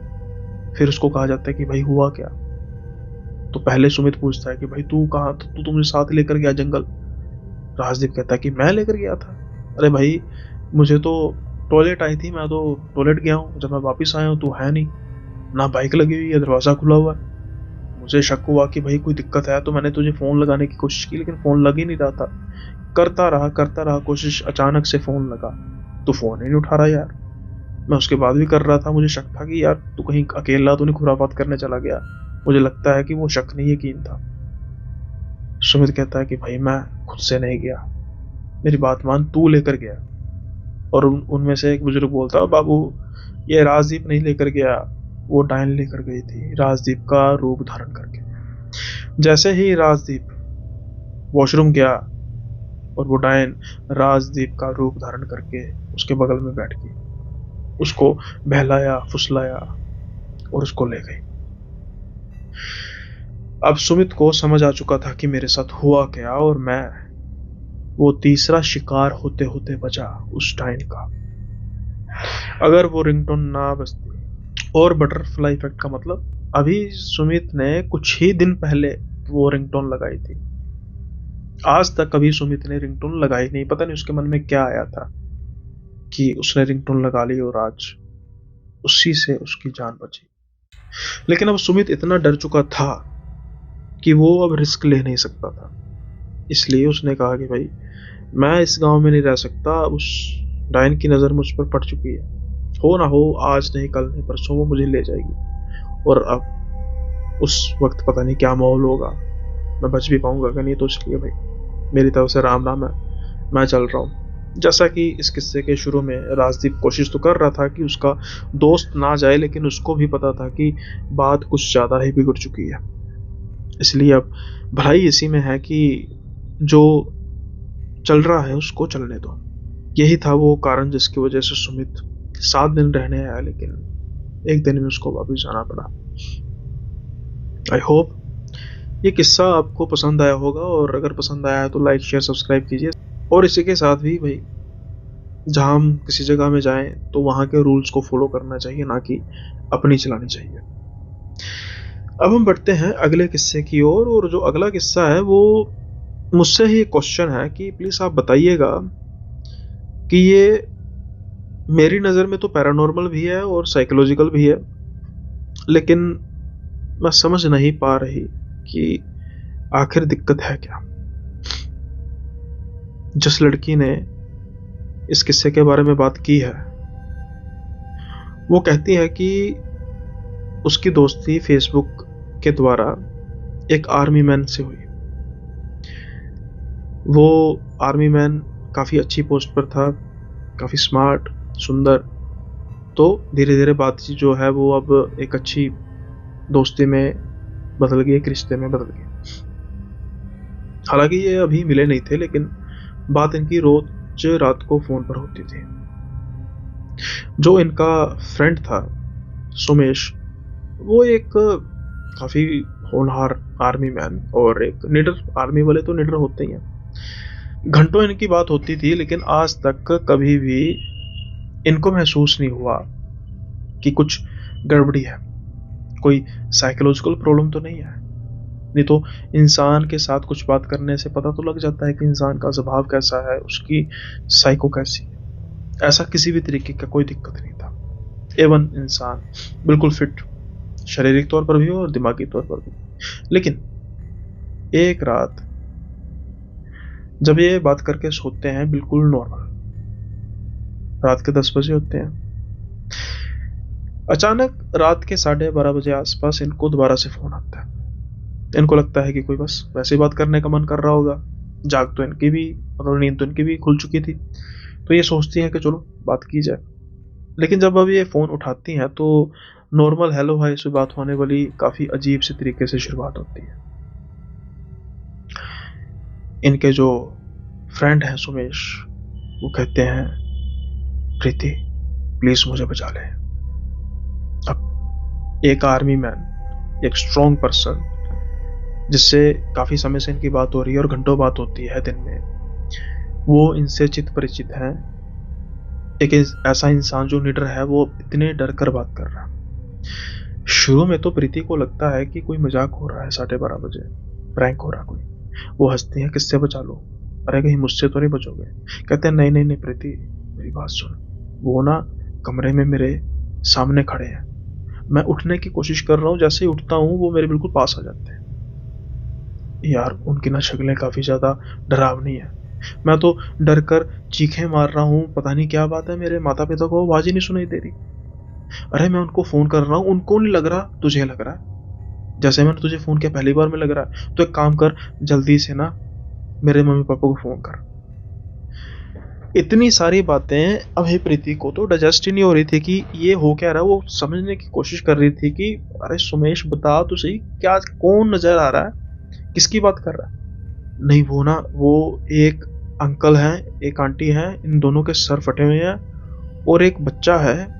फिर उसको कहा जाता है कि भाई हुआ क्या। तो पहले सुमित पूछता है कि भाई तू कहाँ, तू मुझे साथ लेकर गया जंगल। राजदीप कहता है कि मैं लेकर गया था, अरे भाई मुझे तो टॉयलेट आई थी, मैं तो टॉयलेट गया हूँ, जब मैं वापस आया हूँ तो है नहीं, ना बाइक लगी हुई है, दरवाजा खुला हुआ है। मुझे शक हुआ कि भाई कोई दिक्कत है, तो मैंने तुझे फोन लगाने की कोशिश की, लेकिन फोन लग ही नहीं रहा था। करता रहा कोशिश, अचानक से फोन लगा तो फोन ही नहीं उठा रहा यार। मैं उसके बाद भी कर रहा था, मुझे शक था कि यार तू कहीं अकेला तो नहीं खुरापात करने चला गया। मुझे लगता है कि वो शक नहीं यकीन था। सुमित कहता है कि भाई मैं खुद से नहीं गया, मेरी बात मान, तू लेकर गया। और उनमें से एक बुजुर्ग बोलता है, बाबू ये राजदीप नहीं लेकर गया, वो डायन लेकर गई थी, राजदीप का रूप धारण करके। जैसे ही राजदीप वॉशरूम गया और वो डायन राजदीप का रूप धारण करके उसके बगल में बैठ गई, उसको बहलाया फुसलाया और उसको ले गई। अब सुमित को समझ आ चुका था कि मेरे साथ हुआ क्या, और मैं वो तीसरा शिकार होते होते बचा उस डायन का। अगर वो रिंगटोन ना बजती, और बटरफ्लाई इफेक्ट का मतलब अभी सुमित ने कुछ ही दिन पहले वो रिंगटोन लगाई थी। आज तक कभी सुमित ने रिंगटोन लगाई नहीं। पता नहीं उसके मन में क्या आया था कि उसने रिंगटोन लगा ली और आज उसी से उसकी जान बची। लेकिन अब सुमित इतना डर चुका था कि वो अब रिस्क ले नहीं सकता था। इसलिए उसने कहा कि भाई मैं इस गांव में नहीं रह सकता, उस डायन की नज़र मुझ पर पड़ चुकी है, हो ना हो आज नहीं कल नहीं परसों वो मुझे ले जाएगी। और अब उस वक्त पता नहीं क्या माहौल होगा, मैं बच भी पाऊंगा कि नहीं। तो इसलिए भाई मेरी तरफ से राम राम है, मैं चल रहा हूँ। जैसा कि इस किस्से के शुरू में राजदीप कोशिश तो कर रहा था कि उसका दोस्त ना जाए, लेकिन उसको भी पता था कि बात कुछ ज़्यादा ही बिगड़ चुकी है। इसलिए अब भलाई इसी में है कि जो चल रहा है उसको चलने दो। यही था वो कारण जिसकी वजह से सुमित 7 दिन रहने आया, लेकिन एक दिन में उसको वापस जाना पड़ा। आई होप ये किस्सा आपको पसंद आया होगा, और अगर पसंद आया है तो लाइक शेयर सब्सक्राइब कीजिए। और इसी के साथ भी भाई जहाँ हम किसी जगह में जाएं तो वहाँ के रूल्स को फॉलो करना चाहिए, ना कि अपनी चलानी चाहिए। अब हम बढ़ते हैं अगले किस्से की ओर, और जो अगला किस्सा है वो मुझसे ही एक क्वेश्चन है कि प्लीज़ आप बताइएगा कि ये मेरी नज़र में तो पैरानॉर्मल भी है और साइकोलॉजिकल भी है, लेकिन मैं समझ नहीं पा रही कि आखिर दिक्कत है क्या। जिस लड़की ने इस किस्से के बारे में बात की है वो कहती है कि उसकी दोस्ती फेसबुक के द्वारा एक आर्मी मैन से हुई। वो आर्मी मैन काफ़ी अच्छी पोस्ट पर था, काफ़ी स्मार्ट, सुंदर। तो धीरे धीरे बातचीत जो है वो अब एक अच्छी दोस्ती में बदल गई, एक रिश्ते में बदल गई। हालांकि ये अभी मिले नहीं थे, लेकिन बात इनकी रोज रात को फ़ोन पर होती थी। जो इनका फ्रेंड था सुमेश, वो एक काफ़ी होनहार आर्मी मैन और एक निडर। आर्मी वाले तो निडर होते ही हैं। घंटों इनकी बात होती थी, लेकिन आज तक कभी भी इनको महसूस नहीं हुआ कि कुछ गड़बड़ी है, कोई साइकोलॉजिकल प्रॉब्लम तो नहीं है। नहीं तो इंसान के साथ कुछ बात करने से पता तो लग जाता है कि इंसान का स्वभाव कैसा है, उसकी साइको कैसी है। ऐसा किसी भी तरीके का कोई दिक्कत नहीं था। एवन इंसान बिल्कुल फिट, शारीरिक तौर पर भी और दिमागी तौर पर भी। लेकिन एक रात जब ये बात करके सोते हैं, बिल्कुल नॉर्मल, रात के 10 बजे होते हैं, अचानक रात के 12:30 बजे आसपास इनको दोबारा से फोन आता है। इनको लगता है कि कोई बस वैसे ही बात करने का मन कर रहा होगा। जाग तो इनकी भी, मतलब नींद तो इनकी भी खुल चुकी थी, तो ये सोचती हैं कि चलो बात की जाए। लेकिन जब अब ये फ़ोन उठाती हैं तो नॉर्मल हेलो हाय से बात होने वाली काफ़ी अजीब से तरीके से शुरुआत होती है। इनके जो फ्रेंड हैं सुमेश, वो कहते हैं, प्रीति प्लीज़ मुझे बचा ले। अब एक आर्मी मैन, एक स्ट्रॉन्ग पर्सन, जिससे काफ़ी समय से इनकी बात हो रही है और घंटों बात होती है दिन में, वो इनसे चित परिचित हैं। एक ऐसा इंसान जो निडर है, वो इतने डर कर बात कर रहा है। शुरू में तो प्रीति को लगता है कि कोई मजाक हो रहा है, 12:30 बजे प्रैंक हो रहा कोई। वो हंसती है, किससे बचा लो, अरे कहीं मुझसे तो नहीं बचोगे। कहते हैं नहीं नहीं नहीं प्रीति, मेरी बात सुन। वो ना कमरे में मेरे सामने खड़े हैं, मैं उठने की कोशिश कर रहा हूँ, जैसे ही उठता हूँ वो मेरे बिल्कुल पास आ जाते हैं। यार उनकी ना शक्लें काफ़ी ज़्यादा डरावनी है। मैं तो डर कर चीखें मार रहा हूँ, पता नहीं क्या बात है, मेरे माता पिता को आवाज़ ही नहीं सुनाई दे रही। अरे मैं उनको फ़ोन कर रहा हूँ, उनको नहीं लग रहा, तुझे लग रहा है। जैसे मैंने तुझे फ़ोन किया पहली बार में लग रहा है, तो एक काम कर, जल्दी से ना मेरे मम्मी पापा को फ़ोन कर। इतनी सारी बातें अब हे प्रीति को तो डाइजेस्ट ही नहीं हो रही थी कि ये हो क्या रहा है। वो समझने की कोशिश कर रही थी कि अरे सुमेश बता तो सही, क्या कौन नज़र आ रहा है, किसकी बात कर रहा है। नहीं, वो ना, वो एक अंकल हैं, एक आंटी हैं, इन दोनों के सर फटे हुए हैं और एक बच्चा है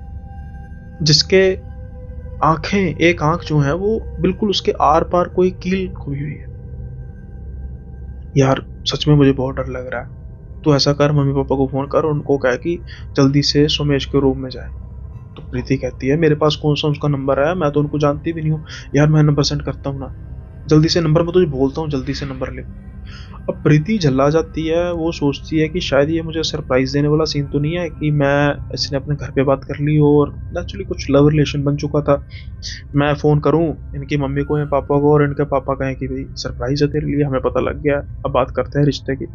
जिसके आंखें, एक आंख जो है वो बिल्कुल उसके आर पार कोई कील खुई हुई है। यार सच में मुझे बहुत डर लग रहा है, तो ऐसा कर, मम्मी पापा को फोन कर, उनको कह कि जल्दी से सुमेश के रूम में जाए। तो प्रीति कहती है मेरे पास कौन सा उसका नंबर है, मैं तो उनको जानती भी नहीं हूँ। यार मैं नंबर सेंड करता हूँ ना, जल्दी से नंबर, मैं तुझे बोलता हूँ जल्दी से नंबर ले। अब प्रीति झल्ला जाती है। वो सोचती है कि शायद ये मुझे सरप्राइज देने वाला सीन तो नहीं है कि मैं इसने अपने घर पे बात कर ली हो और एक्चुअली कुछ लव रिलेशन बन चुका था। मैं फ़ोन करूं इनकी मम्मी को या पापा को और इनके पापा कहें कि भाई सरप्राइज है तेरे लिए, हमें पता लग गया, अब बात करते हैं रिश्ते की।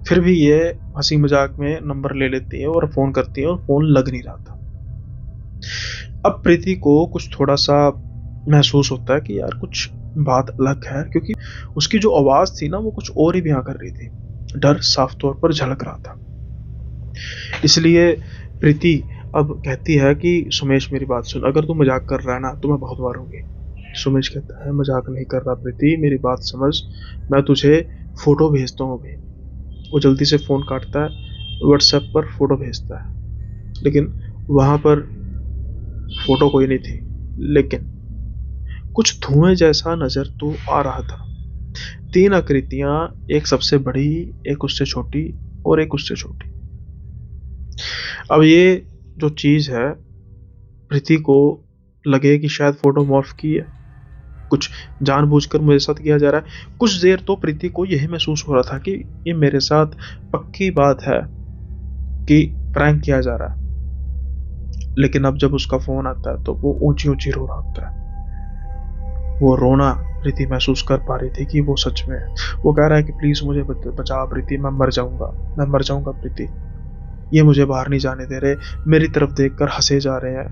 फिर भी ये हंसी मजाक में नंबर ले लेती है और फ़ोन करती है और फ़ोन लग नहीं रहा था। अब प्रीति को कुछ थोड़ा सा महसूस होता है कि यार कुछ बात अलग है, क्योंकि उसकी जो आवाज़ थी ना वो कुछ और ही बयां कर रही थी। डर साफ तौर पर झलक रहा था। इसलिए प्रीति अब कहती है कि सुमेश मेरी बात सुन, अगर तू मजाक कर रहा है ना तो मैं बहुत मारूंगी। सुमेश कहता है मजाक नहीं कर रहा प्रीति, मेरी बात समझ, मैं तुझे फ़ोटो भेजता हूँ अभी। वो जल्दी से फ़ोन काटता है, व्हाट्सएप पर फ़ोटो भेजता है, लेकिन वहाँ पर फ़ोटो कोई नहीं थी, लेकिन कुछ धुएं जैसा नजर तो आ रहा था। 3 आकृतियां, एक सबसे बड़ी, एक उससे छोटी और एक उससे छोटी। अब ये जो चीज है, प्रीति को लगे कि शायद फोटोमॉर्फ की है, कुछ जानबूझकर मेरे साथ किया जा रहा है। कुछ देर तो प्रीति को यही महसूस हो रहा था कि ये मेरे साथ पक्की बात है कि प्रैंक किया जा रहा है। लेकिन अब जब उसका फोन आता है तो वो ऊंची ऊंची रो रहा होता है। वो रोना प्रीति महसूस कर पा रही थी कि वो सच में है। वो कह रहा है कि प्लीज मुझे बचा प्रीति, मैं मर जाऊंगा, मैं मर जाऊंगा प्रीति, ये मुझे बाहर नहीं जाने दे रहे, मेरी तरफ देखकर हंसे जा रहे हैं,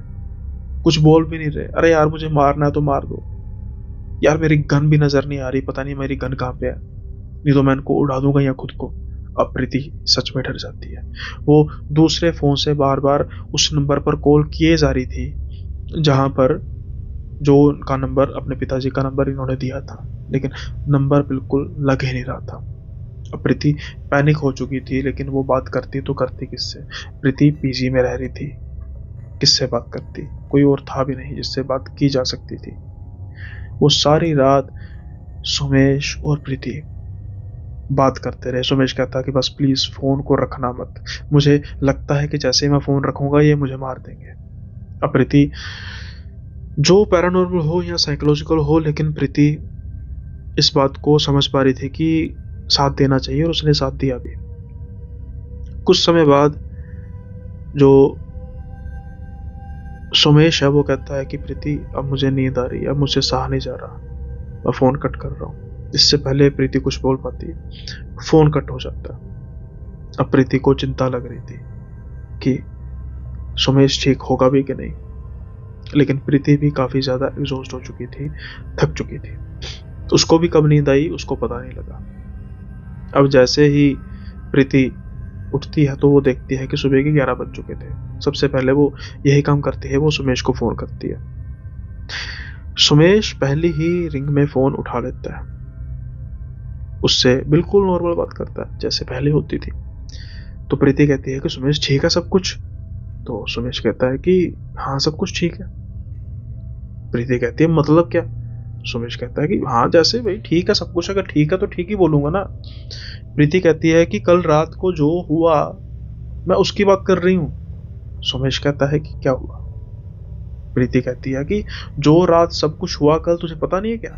कुछ बोल भी नहीं रहे। अरे यार मुझे मारना है तो मार दो यार, मेरी गन भी नजर नहीं आ रही, पता नहीं मेरी गन कहाँ पे है, नहीं तो मैं इनको उड़ा दूंगा या खुद को। अब प्रीति सच में डर जाती है। वो दूसरे फ़ोन से बार-बार उस नंबर पर कॉल किए जा रही थी, जहाँ पर जो उनका नंबर अपने पिताजी का नंबर इन्होंने दिया था, लेकिन नंबर बिल्कुल लग ही नहीं रहा था। अब प्रीति पैनिक हो चुकी थी, लेकिन वो बात करती तो करती किससे? प्रीति पीजी में रह रही थी, किससे बात करती? कोई और था भी नहीं जिससे बात की जा सकती थी। वो सारी रात सुमेश और प्रीति बात करते रहे। सुमेश कहता कि बस प्लीज़ फ़ोन को रखना मत, मुझे लगता है कि जैसे ही मैं फ़ोन रखूँगा ये मुझे मार देंगे। अब प्रीति, जो पैरानॉर्मल हो या साइकोलॉजिकल हो, लेकिन प्रीति इस बात को समझ पा रही थी कि साथ देना चाहिए, और उसने साथ दिया भी। कुछ समय बाद जो सुमेश है वो कहता है कि प्रीति, अब मुझे नींद आ रही है, अब मुझसे सहा नहीं जा रहा, मैं फ़ोन कट कर रहा हूँ। इससे पहले प्रीति कुछ बोल पाती, फ़ोन कट हो जाता। अब प्रीति को चिंता लग रही थी कि सुमेश ठीक होगा भी कि नहीं, लेकिन प्रीति भी काफ़ी ज़्यादा एग्जॉस्ट हो चुकी थी, थक चुकी थी। तो उसको भी कब नींद आई उसको पता नहीं लगा। अब जैसे ही प्रीति उठती है तो वो देखती है कि सुबह के 11 बज चुके थे। सबसे पहले वो यही काम करती है, वो सुमेश को फ़ोन करती है। सुमेश पहली ही रिंग में फ़ोन उठा लेता है, उससे बिल्कुल नॉर्मल बात करता है जैसे पहले होती थी। तो प्रीति कहती है कि सुमेश ठीक है सब कुछ? तो सुमेश कहता है कि हाँ सब कुछ ठीक है। प्रीति कहती है मतलब क्या? सुमेश कहता है कि हाँ जैसे भाई ठीक है सब कुछ, अगर ठीक है तो ठीक ही बोलूँगा ना। प्रीति कहती है कि कल रात को जो हुआ मैं उसकी बात कर रही हूँ। सुमेश कहता है कि क्या हुआ? प्रीति कहती है कि जो रात सब कुछ हुआ कल तुझे पता नहीं है क्या?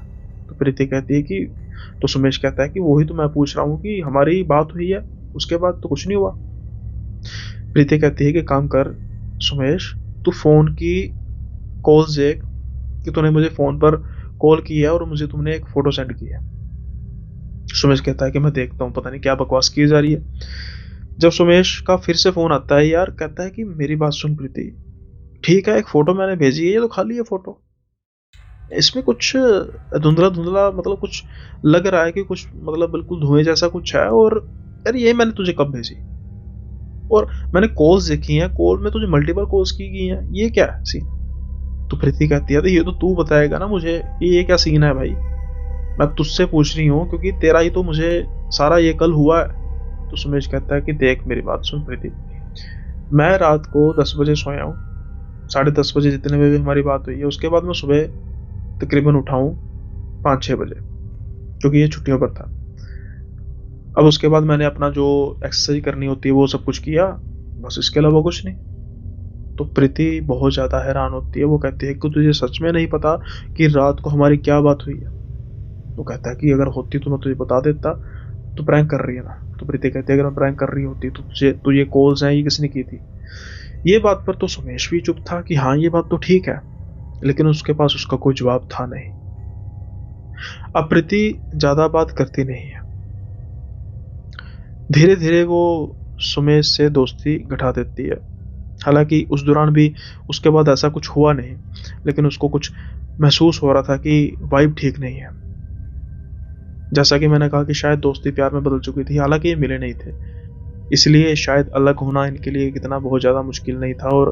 तो प्रीति कहती है कि, तो सुमेश कहता है कि वही तो मैं पूछ रहा हूँ कि हमारी बात हुई है, उसके बाद तो कुछ नहीं हुआ। प्रीति कहती है कि काम कर सुमेश, तू फ़ोन की कॉल्स देख कि तूने मुझे फ़ोन पर कॉल किया और मुझे तुमने एक फ़ोटो सेंड किया। सुमेश कहता है कि मैं देखता हूँ, पता नहीं क्या बकवास की जा रही है। जब सुमेश का फिर से फ़ोन आता है, यार कहता है कि मेरी बात सुन प्रीति, ठीक है एक फ़ोटो मैंने भेजी है, ये तो खाली है फ़ोटो, इसमें कुछ धुंधला-धुंधला मतलब कुछ लग रहा है कि कुछ मतलब बिल्कुल धुएँ जैसा कुछ है, और यार ये मैंने तुझे कब भेजी? और मैंने कॉल्स देखी हैं, कॉल में तुझे मल्टीपल कॉल्स की गई हैं, ये क्या है सीन? तो प्रीति कहती है, ये तो तू बताएगा ना मुझे, ये क्या सीन है भाई? मैं तुझसे पूछ रही हूँ क्योंकि तेरा ही तो मुझे सारा ये कल हुआ है। तो सुमेश कहता है कि देख मेरी बात सुन प्रीति, मैं रात को 10 बजे सोया हूँ, 10:30 बजे जितने बजे हमारी बात हुई है, उसके बाद मैं सुबह तकरीबन उठा हूँ 5-6 बजे, क्योंकि ये छुट्टियों पर था। अब उसके बाद मैंने अपना जो एक्सरसाइज करनी होती है वो सब कुछ किया, बस इसके अलावा कुछ नहीं। तो प्रीति बहुत ज़्यादा हैरान होती है, वो कहती है कि तुझे सच में नहीं पता कि रात को हमारी क्या बात हुई है? तो कहता है कि अगर होती तो मैं तुझे बता देता, तो प्रैंक कर रही है ना? तो प्रीति कहती है अगर मैं प्रैंक कर रही होती तो तुझे ये कॉल्स हैं ये किसने की थी? ये बात पर तो सुमेश भी चुप था कि हाँ ये बात तो ठीक है, लेकिन उसके पास उसका कोई जवाब था नहीं। अब प्रीति ज़्यादा बात करती नहीं है, धीरे धीरे वो सुमेश से दोस्ती घटा देती है। हालांकि उस दौरान भी उसके बाद ऐसा कुछ हुआ नहीं, लेकिन उसको कुछ महसूस हो रहा था कि वाइब ठीक नहीं है। जैसा कि मैंने कहा कि शायद दोस्ती प्यार में बदल चुकी थी, हालांकि ये मिले नहीं थे, इसलिए शायद अलग होना इनके लिए कितना बहुत ज़्यादा मुश्किल नहीं था। और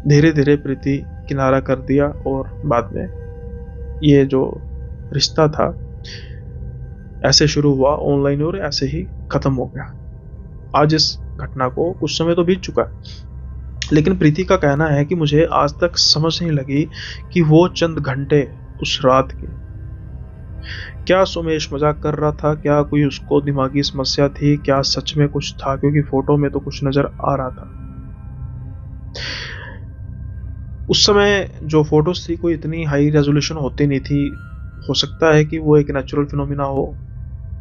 धीरे धीरे प्रीति किनारा कर दिया, और बाद में ये जो रिश्ता था ऐसे शुरू हुआ ऑनलाइन और ऐसे ही ख़त्म हो गया। आज इस घटना को कुछ समय तो बीत चुका है, लेकिन प्रीति का कहना है कि मुझे आज तक समझ नहीं लगी कि वो चंद घंटे उस रात के, क्या सुमेश मजाक कर रहा था, क्या कोई उसको दिमागी समस्या थी, क्या सच में कुछ था, क्योंकि फोटो में तो कुछ नजर आ रहा था। उस समय जो फोटोज थी कोई इतनी हाई रेजोल्यूशन होती नहीं थी, हो सकता है कि वो एक नेचुरल फिनोमिना हो,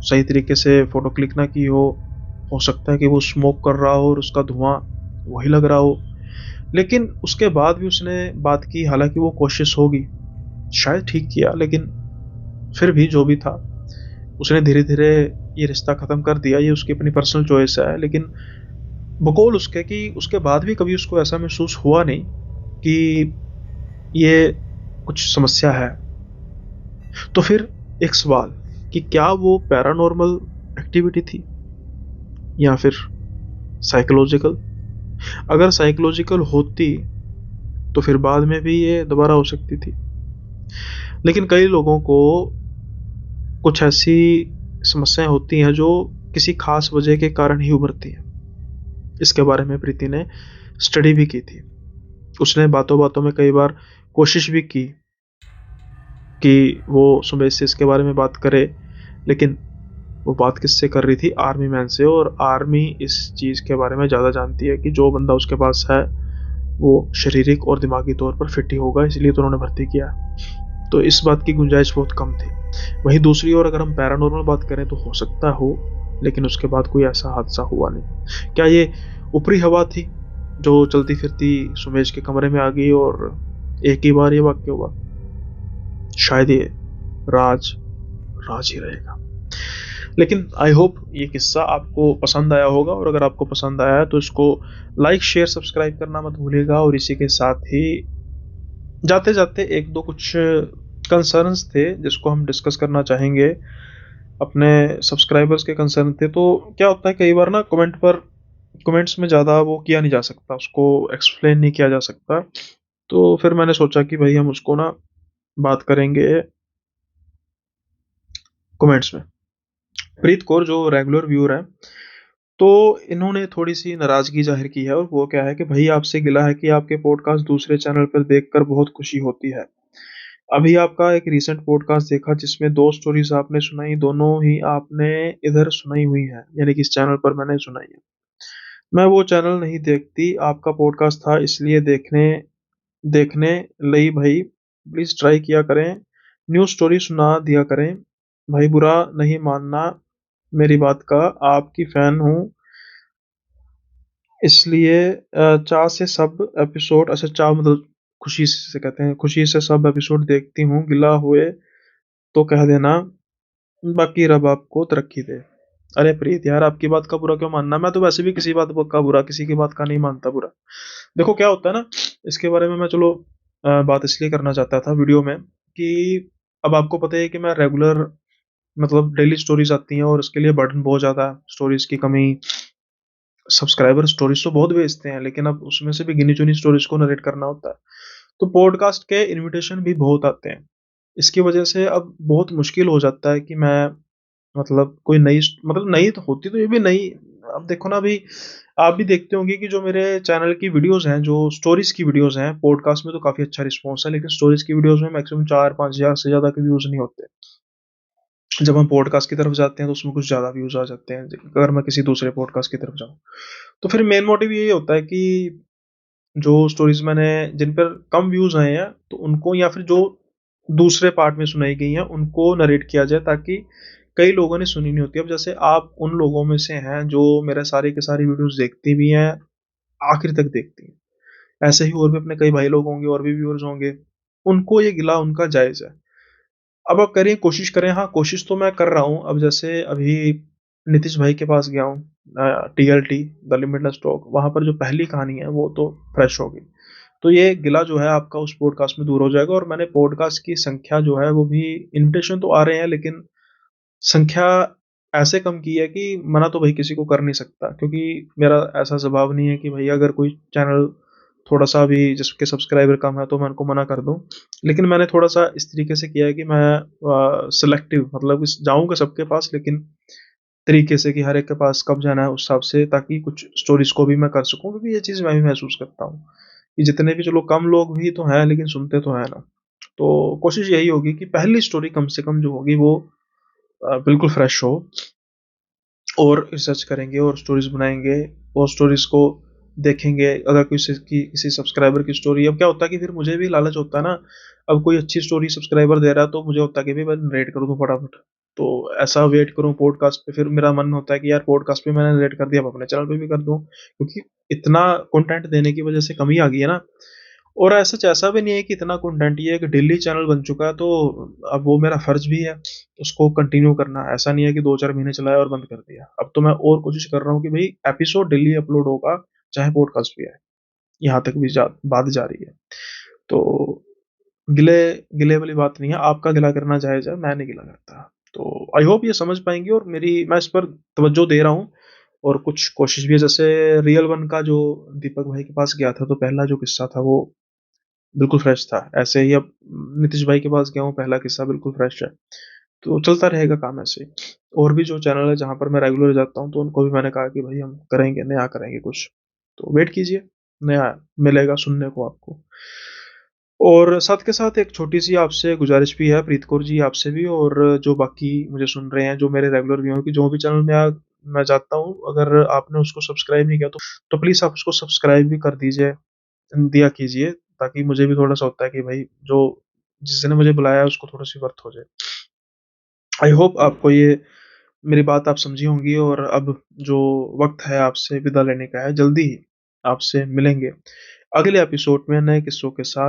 सही तरीके से फोटो क्लिक ना की हो सकता है कि वो स्मोक कर रहा हो और उसका धुआं वही लग रहा हो। लेकिन उसके बाद भी उसने बात की, हालांकि वो कोशिश होगी, शायद ठीक किया, लेकिन फिर भी जो भी था उसने धीरे धीरे ये रिश्ता ख़त्म कर दिया। ये उसकी अपनी पर्सनल चॉइस है, लेकिन बकौल उसके कि उसके बाद भी कभी उसको ऐसा महसूस हुआ नहीं कि ये कुछ समस्या है। तो फिर एक सवाल कि क्या वो पैरानॉर्मल एक्टिविटी थी? या फिर साइकोलॉजिकल? अगर साइकोलॉजिकल होती तो फिर बाद में भी ये दोबारा हो सकती थी। लेकिन कई लोगों को कुछ ऐसी समस्याएं होती हैं जो किसी खास वजह के कारण ही उभरती हैं। इसके बारे में प्रीति ने स्टडी भी की थी। उसने बातों बातों में कई बार कोशिश भी की कि वो सुमेश से इसके बारे में बात करे, लेकिन वो बात किससे कर रही थी? आर्मी मैन से। और आर्मी इस चीज़ के बारे में ज़्यादा जानती है कि जो बंदा उसके पास है वो शारीरिक और दिमागी तौर पर फिट ही होगा, इसलिए तो उन्होंने भर्ती किया। तो इस बात की गुंजाइश बहुत कम थी। वहीं दूसरी ओर अगर हम पैरानॉर्मल बात करें तो हो सकता हो, लेकिन उसके बाद कोई ऐसा हादसा हुआ नहीं। क्या ये ऊपरी हवा थी जो चलती फिरती सुमेश के कमरे में आ गई और एक ही बार ये वाक्य हुआ? शायद ये राज राज ही रहेगा। लेकिन आई होप ये किस्सा आपको पसंद आया होगा, और अगर आपको पसंद आया है तो इसको लाइक शेयर सब्सक्राइब करना मत भूलिएगा। और इसी के साथ ही जाते जाते एक दो कुछ कंसर्न्स थे जिसको हम डिस्कस करना चाहेंगे। अपने सब्सक्राइबर्स के कंसर्न थे। तो क्या होता है कई बार ना कमेंट्स में ज़्यादा वो किया नहीं जा सकता, उसको एक्सप्लेन नहीं किया जा सकता। तो फिर मैंने सोचा कि भाई हम उसको ना बात करेंगे कमेंट्स में। प्रीत कौर जो रेगुलर व्यूअर है, तो इन्होंने थोड़ी सी नाराजगी जाहिर की है। और वो क्या है कि भाई आपसे गिला है कि आपके पॉडकास्ट दूसरे चैनल पर देखकर बहुत खुशी होती है। अभी आपका एक रीसेंट पॉडकास्ट देखा जिसमें दो स्टोरीज आपने सुनाई, दोनों ही आपने इधर सुनाई हुई है, यानी कि इस चैनल पर मैंने सुनाई है। मैं वो चैनल नहीं देखती, आपका पॉडकास्ट था इसलिए देखने देखने लई भाई। प्लीज ट्राई किया करें, न्यू स्टोरी सुना दिया करें। भाई बुरा नहीं मानना मेरी बात का, आपकी फैन हूँ इसलिए चाह से सब एपिसोड, अच्छा चाह मतलब खुशी से कहते हैं, खुशी से सब एपिसोड देखती हूँ। गिला हुए तो कह देना, बाकी रब आपको तरक्की दे। अरे प्रीत यार, आपकी बात का बुरा क्यों मानना? मैं तो वैसे भी किसी बात का बुरा, किसी की बात का नहीं मानता बुरा। देखो क्या होता है ना, इसके बारे में मैं चलो बात इसलिए करना चाहता था वीडियो में कि अब आपको पता है कि मैं रेगुलर मतलब डेली स्टोरीज आती हैं और इसके लिए बर्डन बहुत ज़्यादा है, स्टोरीज की कमी। सब्सक्राइबर स्टोरीज तो बहुत भेजते हैं, लेकिन अब उसमें से भी गिनी चुनी स्टोरीज को नरेट करना होता है। तो पॉडकास्ट के इनविटेशन भी बहुत आते हैं। इसकी वजह से अब बहुत मुश्किल हो जाता है कि मैं मतलब कोई नई मतलब नई तो होती तो ये भी नई। अब देखो ना, अभी आप भी देखते होंगे कि जो मेरे चैनल की वीडियोस हैं, जो स्टोरीज की वीडियोस हैं, पॉडकास्ट में तो काफी अच्छा रिस्पॉन्स है, लेकिन स्टोरीज की वीडियोस में मैक्सिमम 4-5 हजार से ज्यादा के व्यूज नहीं होते। जब हम पॉडकास्ट की तरफ जाते हैं तो उसमें कुछ ज्यादा व्यूज आ जाते हैं, अगर मैं किसी दूसरे पॉडकास्ट की तरफ जाऊँ। तो फिर मेन मोटिव यही होता है कि जो स्टोरीज मैंने जिन पर कम व्यूज आए हैं तो उनको, या फिर जो दूसरे पार्ट में सुनाई गई हैं उनको नरेट किया जाए, ताकि कई लोगों ने सुनी नहीं होती। अब जैसे आप उन लोगों में से हैं जो मेरे सारे के सारी वीडियोस देखती भी हैं, आखिर तक देखती हैं। ऐसे ही और भी अपने कई भाई लोग होंगे और भी व्यूअर्स होंगे, उनको ये गिला उनका जायज है। अब आप करिए, कोशिश करें। हाँ, कोशिश तो मैं कर रहा हूँ। अब जैसे अभी नीतीश भाई के पास गया हूँ, टीएलटी द लिमिटलेस टॉक, वहां पर जो पहली कहानी है वो तो फ्रेश हो गई। तो ये गिला जो है आपका उस पॉडकास्ट में दूर हो जाएगा। और मैंने पॉडकास्ट की संख्या जो है वो भी, इनविटेशन तो आ रहे हैं लेकिन संख्या ऐसे कम की है कि मना तो भाई किसी को कर नहीं सकता, क्योंकि मेरा ऐसा स्वभाव नहीं है कि भाई अगर कोई चैनल थोड़ा सा भी जिसके सब्सक्राइबर कम है तो मैं उनको मना कर दूं। लेकिन मैंने थोड़ा सा इस तरीके से किया है कि मैं सिलेक्टिव मतलब जाऊंगा सबके पास, लेकिन तरीके से कि हर एक के पास कब जाना है उस हिसाब से, ताकि कुछ स्टोरीज को भी मैं कर सकूं। क्योंकि ये चीज़ मैं भी महसूस करता हूँ कि जितने भी, चलो कम लोग भी तो हैं लेकिन सुनते तो है ना। तो कोशिश यही होगी कि पहली स्टोरी कम से कम जो होगी वो बिल्कुल फ्रेश हो, और रिसर्च करेंगे और स्टोरीज बनाएंगे और स्टोरीज को देखेंगे। अगर किसी सब्सक्राइबर की स्टोरी, अब क्या होता है कि फिर मुझे भी लालच होता है ना, अब कोई अच्छी स्टोरी सब्सक्राइबर दे रहा है तो मुझे होता है कि भाई मैं नरेट कर दूं फटाफट। तो ऐसा वेट करूं पॉडकास्ट पे, फिर मेरा मन होता है कि यार पॉडकास्ट पे मैंने नरेट कर दिया, अब अपने चैनल पे भी कर दूं, क्योंकि इतना कंटेंट देने की वजह से कमी आ गई है ना। और ऐसा भी नहीं है कि इतना कंटेंट, ये एक डेली चैनल बन चुका है, तो अब वो मेरा फर्ज भी है उसको कंटिन्यू करना। ऐसा नहीं है कि 2-4 महीने चलाया और बंद कर दिया। अब तो मैं और कोशिश कर रहा हूँ कि भाई एपिसोड डेली अपलोड होगा, चाहे पॉडकास्ट भी है। यहाँ तक भी बात जा रही है। तो गिले गिले वाली बात नहीं है, आपका गिला करना जायज है, मैं नहीं गिला करता। तो आई होप ये समझ पाएंगे, और मेरी मैं इस पर तवज्जो दे रहा हूँ और कुछ कोशिश भी है, जैसे रियल वन का जो दीपक भाई के पास गया था तो पहला जो किस्सा था वो बिल्कुल फ्रेश था। ऐसे ही अब नीतीश भाई के पास गया हूँ, पहला किस्सा बिल्कुल फ्रेश है। तो चलता रहेगा काम ऐसे ही। और भी जो चैनल है जहाँ पर मैं रेगुलर जाता हूँ तो उनको भी मैंने कहा कि भाई हम करेंगे, नया करेंगे कुछ। तो वेट कीजिए, नया मिलेगा सुनने को आपको। और साथ के साथ एक छोटी-सी आपसे गुज़ारिश भी है प्रीत कौर जी, आपसे भी और जो बाकी मुझे सुन रहे हैं, जो मेरे रेगुलर व्यूअर की जो भी चैनल में मैं जाता हूँ, अगर आपने उसको सब्सक्राइब नहीं किया तो प्लीज़ आप उसको सब्सक्राइब भी कर दीजिए, दिया कीजिए, ताकि मुझे भी थोड़ा-सा होता है कि भाई जो जिसने मुझे बुलाया है उसको थोड़ी-सी वर्थ हो जाए। आई होप आपको ये मेरी बात आप समझी होंगी और अब जो वक़्त है आपसे विदा लेने का है, जल्दी ही आपसे मिलेंगे अगले एपिसोड में नए किस्सों के साथ।